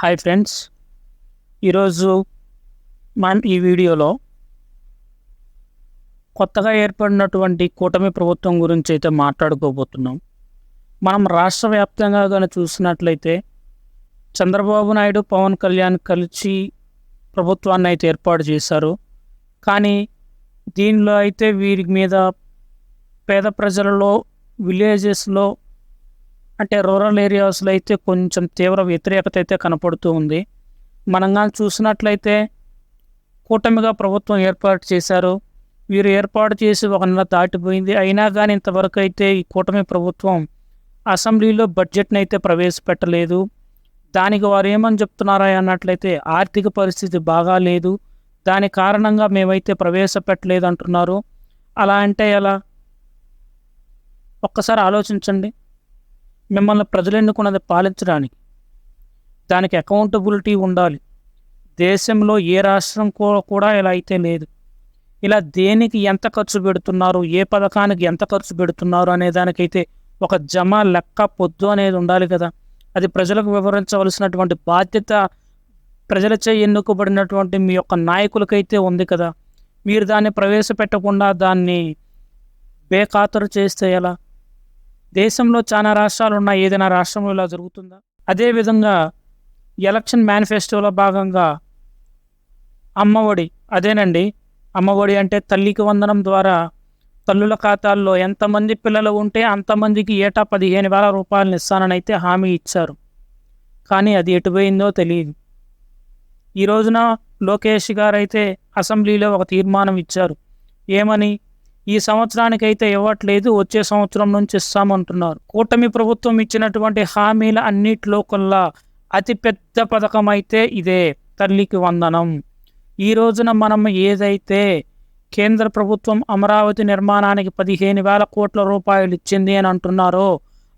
Hi friends, ఈరోజు మనం ఈ వీడియోలో కొత్తగా ఏర్పడినటువంటి కూటమి ప్రభుత్వం గురించి అయితే మాట్లాడుకోబోతున్నాం. మనం రాష్ట్ర వ్యాప్తంగా కానీ చూసినట్లయితే చంద్రబాబు నాయుడు, పవన్ కళ్యాణ్ కలిసి ప్రభుత్వాన్ని అయితే ఏర్పాటు చేశారు. కానీ దీనిలో అయితే వీరి మీద పేద ప్రజలలో, విలేజెస్లో అంటే రూరల్ ఏరియాస్లో అయితే కొంచెం తీవ్ర వ్యతిరేకత అయితే కనపడుతూ ఉంది. మనం కానీ చూసినట్లయితే కూటమిగా ప్రభుత్వం ఏర్పాటు చేశారు. వీరు ఏర్పాటు చేసి ఒక నెల దాటిపోయింది. అయినా కానీ ఇంతవరకు అయితే ఈ కూటమి ప్రభుత్వం అసెంబ్లీలో బడ్జెట్ని అయితే ప్రవేశపెట్టలేదు. దానికి వారు ఏమని చెప్తున్నారా అన్నట్లయితే ఆర్థిక పరిస్థితి బాగా లేదు, దాని కారణంగా మేమైతే ప్రవేశపెట్టలేదు అంటున్నారు. అలా అంటే ఎలా? ఒక్కసారి ఆలోచించండి. మిమ్మల్ని ప్రజలు ఎన్నుకున్నది పాలించడానికి, దానికి అకౌంటబిలిటీ ఉండాలి. దేశంలో ఏ రాష్ట్రం కూడా ఇలా అయితే లేదు. ఇలా దేనికి ఎంత ఖర్చు పెడుతున్నారు, ఏ పథకానికి ఎంత ఖర్చు పెడుతున్నారు అనే దానికైతే ఒక జమ లెక్క పొద్దు అనేది ఉండాలి కదా. అది ప్రజలకు వివరించవలసినటువంటి బాధ్యత ప్రజలచే ఎన్నుకోబడినటువంటి మీ యొక్క నాయకులకైతే ఉంది కదా. మీరు దాన్ని ప్రవేశపెట్టకుండా దాన్ని బేఖాతరు చేస్తే ఎలా? దేశంలో చాలా రాష్ట్రాలు ఉన్నాయి, ఏదైనా రాష్ట్రంలో ఇలా జరుగుతుందా? అదేవిధంగా ఎలక్షన్ మేనిఫెస్టోలో భాగంగా అమ్మఒడి, అదేనండి అమ్మఒడి అంటే తల్లికి వందనం ద్వారా తల్లుల ఖాతాల్లో ఎంతమంది పిల్లలు ఉంటే అంతమందికి ఏటా 15,000 రూపాయలను ఇస్తానని అయితే హామీ ఇచ్చారు. కానీ అది ఎటుపోయిందో తెలియదు. ఈ రోజున లోకేష్ గారు అయితే అసెంబ్లీలో ఒక తీర్మానం ఇచ్చారు. ఏమని? ఈ సంవత్సరానికైతే ఇవ్వట్లేదు, వచ్చే సంవత్సరం నుంచి ఇస్తామంటున్నారు. కూటమి ప్రభుత్వం ఇచ్చినటువంటి హామీల అన్నిటిలో కల్లా అతిపెద్ద పథకం అయితే ఇదే, తల్లికి వందనం. ఈ రోజున మనం ఏదైతే కేంద్ర ప్రభుత్వం అమరావతి నిర్మాణానికి 15,000 కోట్ల రూపాయలు ఇచ్చింది అని అంటున్నారో,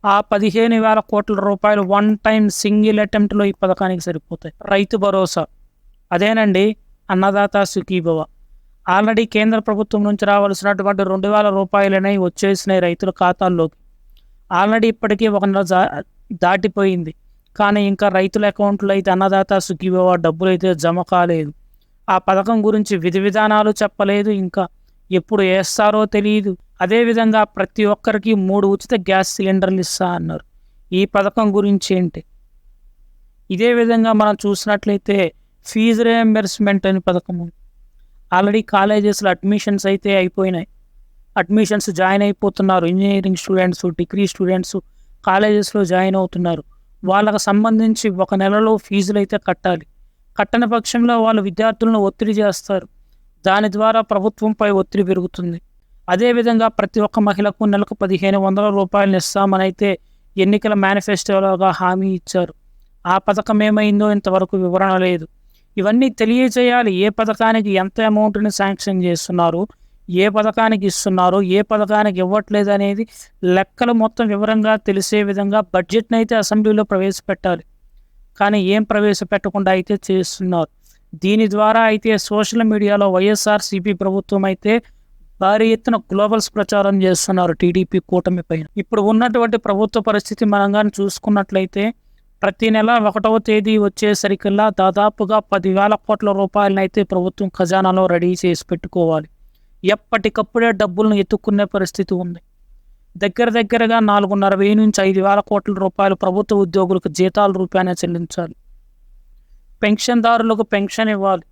ఆ 15,000 కోట్ల రూపాయలు వన్ టైం సింగిల్ అటెంప్ట్లో ఈ పథకానికి సరిపోతాయి. రైతు భరోసా, అదేనండి అన్నదాత సుఖీభవ. ఆల్రెడీ కేంద్ర ప్రభుత్వం నుంచి రావాల్సినటువంటి 2,000 రూపాయలనే వచ్చేసినాయి రైతుల ఖాతాల్లోకి. ఆల్రెడీ ఇప్పటికీ ఒక నెల దాటిపోయింది. కానీ ఇంకా రైతుల అకౌంట్లో అయితే అన్నదాత సుఖీభవ డబ్బులు అయితే జమ కాలేదు. ఆ పథకం గురించి విధి విధానాలు చెప్పలేదు, ఇంకా ఎప్పుడు వేస్తారో తెలియదు. అదేవిధంగా ప్రతి ఒక్కరికి 3 ఉచిత గ్యాస్ సిలిండర్లు ఇస్తా అన్నారు. ఈ పథకం గురించి ఏంటి? ఇదే విధంగా మనం చూసినట్లయితే ఫీజు రియంబర్స్మెంట్ అనే పథకం. ఆల్రెడీ కాలేజెస్లో అడ్మిషన్స్ అయితే అయిపోయినాయి. అడ్మిషన్స్ జాయిన్ అయిపోతున్నారు. ఇంజనీరింగ్ స్టూడెంట్స్, డిగ్రీ స్టూడెంట్స్ కాలేజెస్లో జాయిన్ అవుతున్నారు. వాళ్ళకు సంబంధించి ఒక నెలలో ఫీజులు అయితే కట్టాలి. కట్టని పక్షంలో వాళ్ళు విద్యార్థులను ఒత్తిడి చేస్తారు. దాని ద్వారా ప్రభుత్వంపై ఒత్తిడి పెరుగుతుంది. అదేవిధంగా ప్రతి ఒక్క మహిళకు నెలకు 1,500 రూపాయలను ఇస్తామని అయితే ఎన్నికల మేనిఫెస్టోలోగా హామీ ఇచ్చారు. ఆ పథకం ఏమైందో ఇంతవరకు వివరణ లేదు. ఇవన్నీ తెలియజేయాలి. ఏ పథకానికి ఎంత అమౌంట్ని శాంక్షన్ చేస్తున్నారు, ఏ పథకానికి ఇస్తున్నారు, ఏ పథకానికి ఇవ్వట్లేదు అనేది లెక్కలు మొత్తం వివరంగా తెలిసే విధంగా బడ్జెట్ని అయితే అసెంబ్లీలో ప్రవేశపెట్టాలి. కానీ ఏం ప్రవేశపెట్టకుండా అయితే చేస్తున్నారు. దీని ద్వారా అయితే సోషల్ మీడియాలో వైఎస్ఆర్సీపీ ప్రభుత్వం అయితే భారీ ఎత్తున గ్లోబల్స్ ప్రచారం చేస్తున్నారు టీడీపీ కూటమి పైన. ఇప్పుడు ఉన్నటువంటి ప్రభుత్వ పరిస్థితి మనం కానీ చూసుకున్నట్లయితే ప్రతి నెల 1వ తేదీ వచ్చేసరికల్లా దాదాపుగా 10,000 కోట్ల రూపాయలను అయితే ప్రభుత్వం ఖజానాలో రెడీ చేసి పెట్టుకోవాలి. ఎప్పటికప్పుడే డబ్బులను ఎత్తుక్కునే పరిస్థితి ఉంది. దగ్గరగా 4,500 నుంచి 5,000 కోట్ల రూపాయలు ప్రభుత్వ ఉద్యోగులకు జీతాల రూపాయనే చెల్లించాలి. పెన్షన్దారులకు పెన్షన్ ఇవ్వాలి.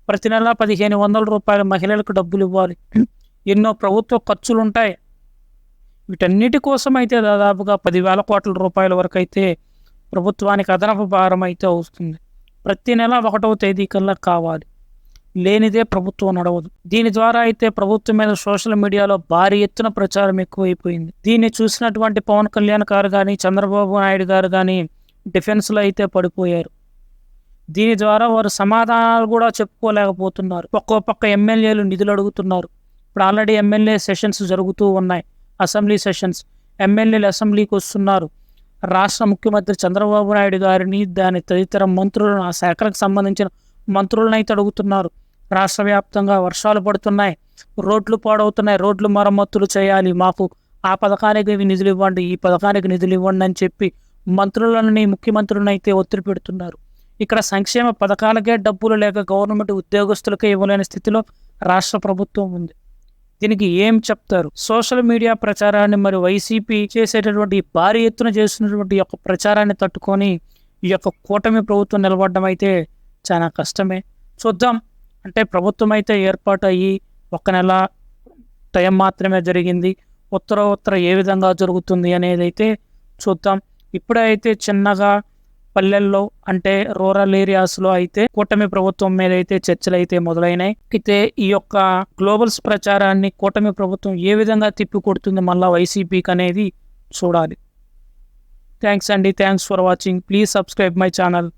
ప్రతి నెల 1,500 రూపాయలు మహిళలకు డబ్బులు ఇవ్వాలి. ఎన్నో ప్రభుత్వ ఖర్చులు ఉంటాయి. వీటన్నిటి కోసం అయితే దాదాపుగా 10,000 కోట్ల రూపాయల వరకు అయితే ప్రభుత్వానికి అదనపు భారం అయితే వస్తుంది. ప్రతి నెల 1వ తేదీ కల్లా కావాలి. లేనిదే ప్రభుత్వం నడవదు. దీని ద్వారా అయితే ప్రభుత్వం మీద సోషల్ మీడియాలో భారీ ఎత్తున ప్రచారం ఎక్కువైపోయింది. దీన్ని చూసినటువంటి పవన్ కళ్యాణ్ గారు కానీ, చంద్రబాబు నాయుడు గారు కానీ డిఫెన్స్లో అయితే పడిపోయారు. దీని ద్వారా వారు సమాధానాలు కూడా చెప్పుకోలేకపోతున్నారు. ఒక్కో పక్క ఎమ్మెల్యేలు నిధులు అడుగుతున్నారు. ఇప్పుడు ఆల్రెడీ ఎమ్మెల్యే సెషన్స్ జరుగుతూ ఉన్నాయి, అసెంబ్లీ సెషన్స్. ఎమ్మెల్యేలు అసెంబ్లీకి వస్తున్నారు. రాష్ట్ర ముఖ్యమంత్రి చంద్రబాబు నాయుడు గారిని, దాని తదితర మంత్రులను, ఆ శాఖలకు సంబంధించిన మంత్రులను అయితే అడుగుతున్నారు. రాష్ట్ర వ్యాప్తంగా వర్షాలు పడుతున్నాయి, రోడ్లు పాడవుతున్నాయి, రోడ్లు మరమ్మతులు చేయాలి, మాకు ఆ పథకానికి నిధులు ఇవ్వండి, ఈ పథకానికి నిధులు ఇవ్వండి అని చెప్పి మంత్రులని ముఖ్యమంత్రులను అయితే ఒత్తిడి పెడుతున్నారు. ఇక్కడ సంక్షేమ పథకాలకే డబ్బులు లేక గవర్నమెంట్ ఉద్యోగస్తులకే ఇవ్వలేని స్థితిలో రాష్ట్ర ప్రభుత్వం ఉంది. దీనికి ఏం చెప్తారు? సోషల్ మీడియా ప్రచారాన్ని మరి వైసీపీ చేసేటటువంటి భారీ ఎత్తున చేస్తున్నటువంటి యొక్క ప్రచారాన్ని తట్టుకొని ఈ యొక్క కూటమి ప్రభుత్వం నిలబడడం అయితే చాలా కష్టమే. చూద్దాం. అంటే ప్రభుత్వం అయితే ఏర్పాటు అయ్యి 1 నెల టైం మాత్రమే జరిగింది. ఉత్తర ఏ విధంగా జరుగుతుంది అనేది అయితే చూద్దాం. ఇప్పుడే అయితే చిన్నగా పల్లెల్లో అంటే రూరల్ ఏరియాస్లో అయితే కూటమి ప్రభుత్వం మీద అయితే చర్చలు అయితే మొదలైనాయి. అయితే ఈ యొక్క గ్లోబల్స్ ప్రచారాన్ని కూటమి ప్రభుత్వం ఏ విధంగా తిప్పికొడుతుంది మళ్ళా వైసీపీకి అనేది చూడాలి. థ్యాంక్స్ అండి. Thanks for watching. Please subscribe my channel.